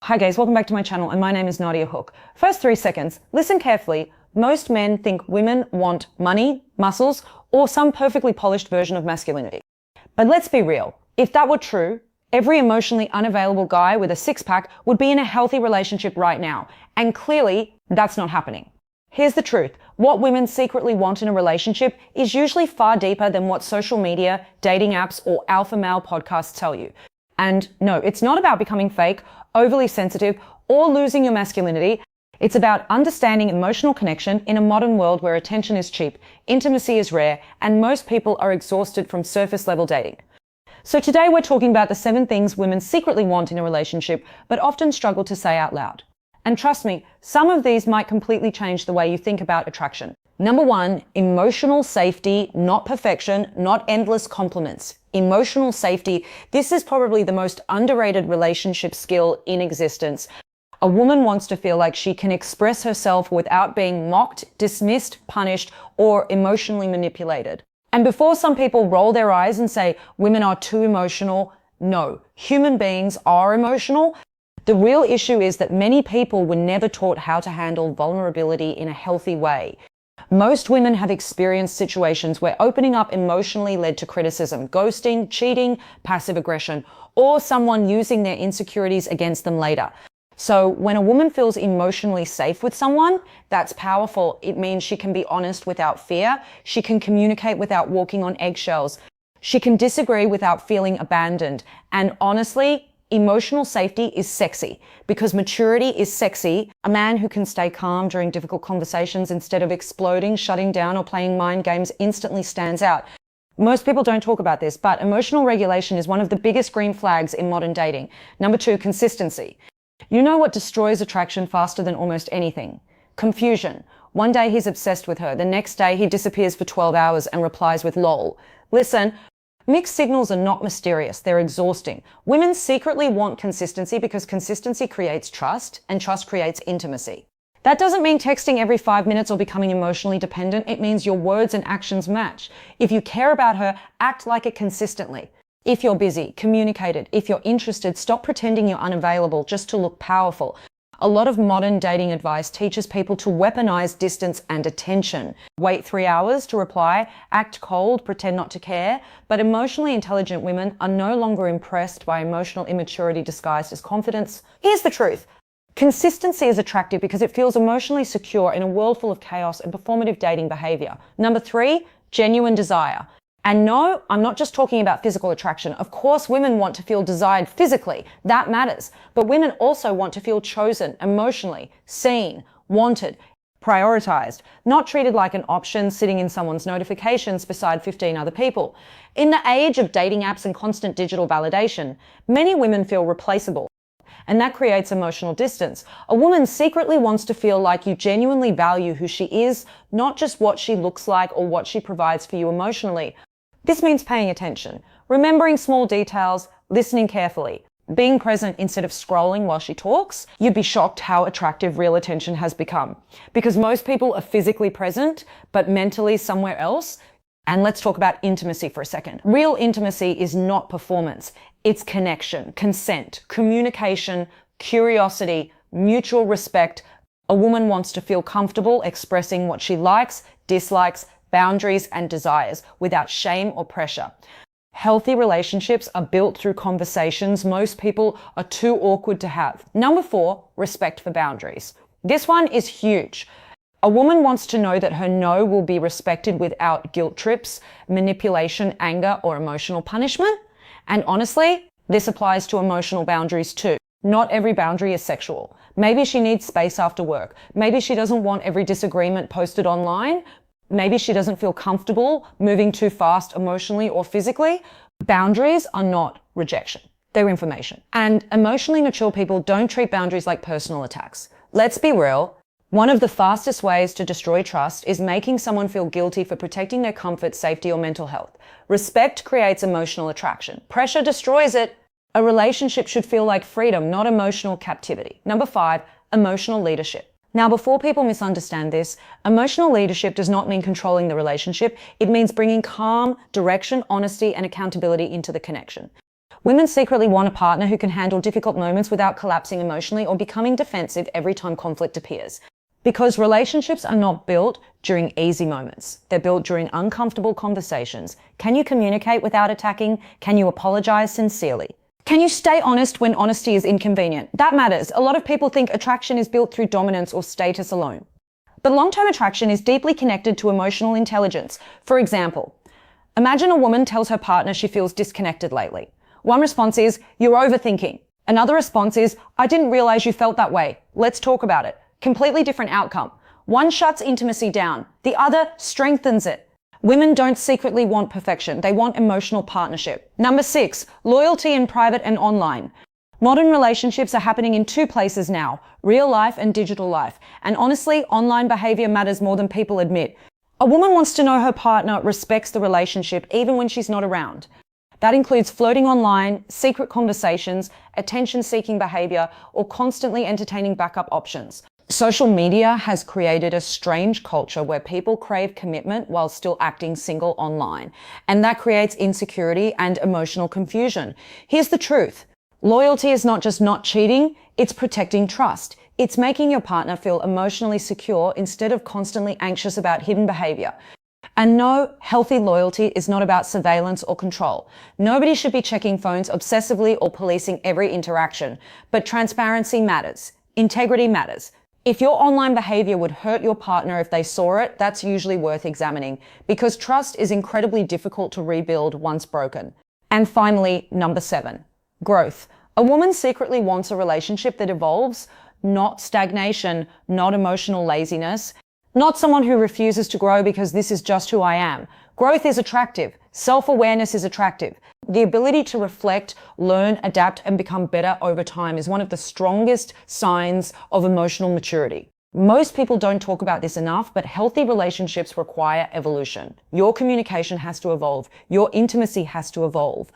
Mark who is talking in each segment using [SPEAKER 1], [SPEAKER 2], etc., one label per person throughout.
[SPEAKER 1] Hi guys, welcome back to my channel and my name is Nadia Hook. First 3 seconds, listen carefully. Most men think women want money, muscles, or some perfectly polished version of masculinity. But let's be real. If that were true, every emotionally unavailable guy with a six-pack would be in a healthy relationship right now. And clearly, that's not happening. Here's the truth. What women secretly want in a relationship is usually far deeper than what social media, dating apps, or alpha male podcasts tell you. And no, it's not about becoming fake, overly sensitive, or losing your masculinity. It's about understanding emotional connection in a modern world where attention is cheap, intimacy is rare, and most people are exhausted from surface level dating. So today we're talking about the 7 things women secretly want in a relationship, but often struggle to say out loud. And trust me, some of these might completely change the way you think about attraction. Number 1, emotional safety, not perfection, not endless compliments. Emotional safety. This is probably the most underrated relationship skill in existence. A woman wants to feel like she can express herself without being mocked, dismissed, punished, or emotionally manipulated. And before some people roll their eyes and say women are too emotional, no, human beings are emotional. The real issue is that many people were never taught how to handle vulnerability in a healthy way. Most women have experienced situations where opening up emotionally led to criticism, ghosting, cheating, passive aggression, or someone using their insecurities against them later. So when a woman feels emotionally safe with someone, that's powerful. It means she can be honest without fear. She can communicate without walking on eggshells. She can disagree without feeling abandoned. And honestly, emotional safety is sexy because maturity is sexy. A man who can stay calm during difficult conversations instead of exploding, shutting down, or playing mind games instantly stands out. Most people don't talk about this, but emotional regulation is one of the biggest green flags in modern dating. Number 2, consistency. You know what destroys attraction faster than almost anything? Confusion. One day he's obsessed with her. The next day he disappears for 12 hours and replies with lol. Listen, mixed signals are not mysterious. They're exhausting. Women secretly want consistency because consistency creates trust and trust creates intimacy. That doesn't mean texting every 5 minutes or becoming emotionally dependent. It means your words and actions match. If you care about her, act like it consistently. If you're busy, communicate it. If you're interested, stop pretending you're unavailable just to look powerful. A lot of modern dating advice teaches people to weaponize distance and attention. Wait 3 hours to reply, act cold, pretend not to care. But emotionally intelligent women are no longer impressed by emotional immaturity disguised as confidence. Here's the truth. Consistency is attractive because it feels emotionally secure in a world full of chaos and performative dating behavior. Number 3, genuine desire. And no, I'm not just talking about physical attraction. Of course, women want to feel desired physically. That matters. But women also want to feel chosen emotionally, seen, wanted, prioritized, not treated like an option sitting in someone's notifications beside 15 other people. In the age of dating apps and constant digital validation, many women feel replaceable. And that creates emotional distance. A woman secretly wants to feel like you genuinely value who she is, not just what she looks like or what she provides for you emotionally. This means paying attention, remembering small details, listening carefully, being present instead of scrolling while she talks. You'd be shocked how attractive real attention has become. Because most people are physically present, but mentally somewhere else. And let's talk about intimacy for a second. Real intimacy is not performance. It's connection, consent, communication, curiosity, mutual respect. A woman wants to feel comfortable expressing what she likes, dislikes, boundaries, and desires without shame or pressure. Healthy relationships are built through conversations most people are too awkward to have. Number 4, respect for boundaries. This one is huge. A woman wants to know that her no will be respected without guilt trips, manipulation, anger, or emotional punishment. And honestly, this applies to emotional boundaries too. Not every boundary is sexual. Maybe she needs space after work. Maybe she doesn't want every disagreement posted online. Maybe she doesn't feel comfortable moving too fast emotionally or physically. Boundaries are not rejection. They're information. And emotionally mature people don't treat boundaries like personal attacks. Let's be real. One of the fastest ways to destroy trust is making someone feel guilty for protecting their comfort, safety, or mental health. Respect creates emotional attraction. Pressure destroys it. A relationship should feel like freedom, not emotional captivity. Number 5, emotional leadership. Now, before people misunderstand this, emotional leadership does not mean controlling the relationship. It means bringing calm, direction, honesty, and accountability into the connection. Women secretly want a partner who can handle difficult moments without collapsing emotionally or becoming defensive every time conflict appears. Because relationships are not built during easy moments. They're built during uncomfortable conversations. Can you communicate without attacking? Can you apologize sincerely? Can you stay honest when honesty is inconvenient? That matters. A lot of people think attraction is built through dominance or status alone. But long-term attraction is deeply connected to emotional intelligence. For example, imagine a woman tells her partner she feels disconnected lately. One response is, "You're overthinking." Another response is, "I didn't realize you felt that way. Let's talk about it." Completely different outcome. One shuts intimacy down. The other strengthens it. Women don't secretly want perfection. They want emotional partnership. Number 6, loyalty in private and online. Modern relationships are happening in 2 places now, real life and digital life. And honestly, online behavior matters more than people admit. A woman wants to know her partner respects the relationship even when she's not around. That includes flirting online, secret conversations, attention-seeking behavior, or constantly entertaining backup options. Social media has created a strange culture where people crave commitment while still acting single online, and that creates insecurity and emotional confusion. Here's the truth. Loyalty is not just not cheating, it's protecting trust. It's making your partner feel emotionally secure instead of constantly anxious about hidden behavior. And no, healthy loyalty is not about surveillance or control. Nobody should be checking phones obsessively or policing every interaction, but transparency matters. Integrity matters. If your online behavior would hurt your partner if they saw it, that's usually worth examining, because trust is incredibly difficult to rebuild once broken. And finally, number 7, growth. A woman secretly wants a relationship that evolves, not stagnation, not emotional laziness, not someone who refuses to grow because this is just who I am. Growth is attractive. Self-awareness is attractive. The ability to reflect, learn, adapt, and become better over time is one of the strongest signs of emotional maturity. Most people don't talk about this enough, but healthy relationships require evolution. Your communication has to evolve. Your intimacy has to evolve.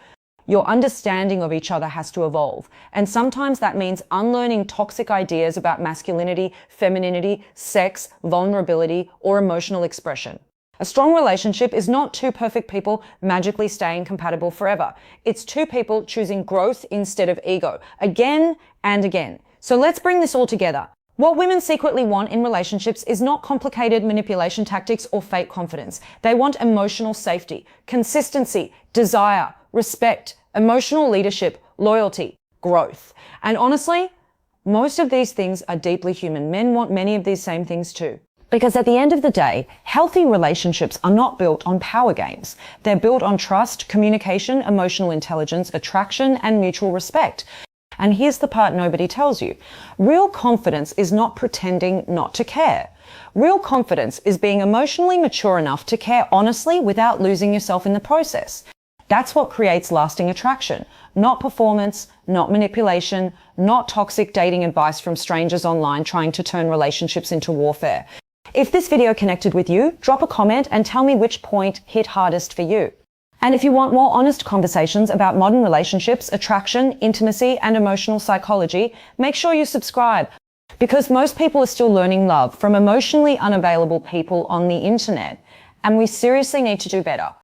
[SPEAKER 1] Your understanding of each other has to evolve. And sometimes that means unlearning toxic ideas about masculinity, femininity, sex, vulnerability, or emotional expression. A strong relationship is not 2 perfect people magically staying compatible forever. It's 2 people choosing growth instead of ego, again and again. So let's bring this all together. What women secretly want in relationships is not complicated manipulation tactics or fake confidence. They want emotional safety, consistency, desire, respect, emotional leadership, loyalty, growth. And honestly, most of these things are deeply human. Men want many of these same things too. Because at the end of the day, healthy relationships are not built on power games. They're built on trust, communication, emotional intelligence, attraction, and mutual respect. And here's the part nobody tells you. Real confidence is not pretending not to care. Real confidence is being emotionally mature enough to care honestly without losing yourself in the process. That's what creates lasting attraction. Not performance, not manipulation, not toxic dating advice from strangers online trying to turn relationships into warfare. If this video connected with you, drop a comment and tell me which point hit hardest for you. And if you want more honest conversations about modern relationships, attraction, intimacy, and emotional psychology, make sure you subscribe. Because most people are still learning love from emotionally unavailable people on the internet, and we seriously need to do better.